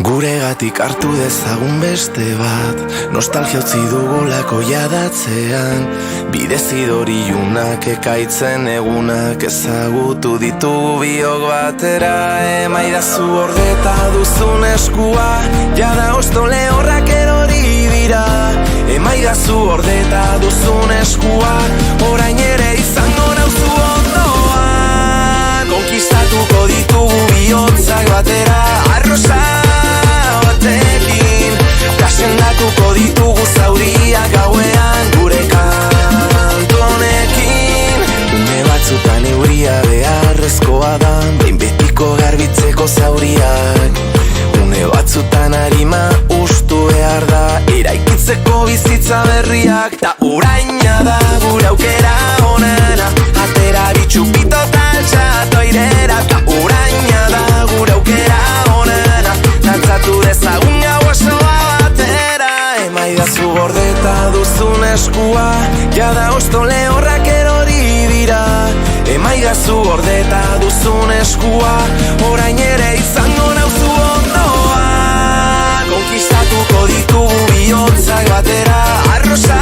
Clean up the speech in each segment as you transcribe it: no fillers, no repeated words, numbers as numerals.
Guregatik hartu dezagun beste bat, nostalgia utzi dugulako jadatzean. Bidezidori junak ekaitzen egunak ezagutu ditugu biok batera. Emaidazu ordeta duzun eskua, jada osto lehorrak erori dira. Emaidazu ordeta duzun eskua, orain ere izango nauzu ondoan. Konkistatuko ditugu bihotzak batera, arrosa batekin, kasendatuko ditugu zauriak gauean gure kantu honekin. Une batzutan euria beharrezkoa da, behin betiko garbitzeko zauriak. Une batzutan harima ustu behar da, eraikitzeko bizitza berriak. Ta uraina da gure aukera onena, atera bitxupito taltxatu airera. Ta uraina da gure aukera onena, dantzatu dezagun gau osoa batera. Emaidazu gordeta duzun eskua, jada osto lehorrak erori dira. Emaidazu gordeta duzun eskua, orain ere izango nauzu ondoan. Konkistatuko ditugu bihotzak batera, arrosa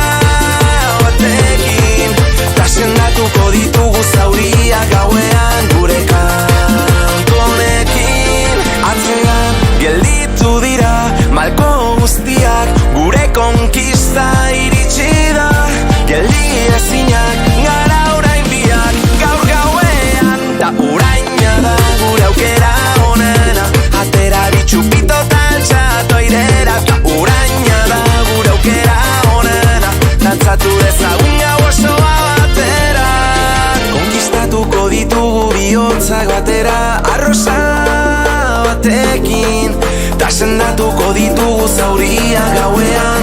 batekin, kasendatuko ditugu zauriak gauean gure kantu honekin. Atzean gelditu dira malko guztiak, gure konkista iritsi da. Geldi ezinak gara orain biak, gaur gauean. Ta uraina da gure aukera onena, atera bitxupito taltxatu airera. Ta uraina da gure aukera onena, dantzatu dezagun gau osoa batera. Konkistatuko ditugu bihotzak batera, arrosa batekin, ta sendatuko ditugu zauriak gauean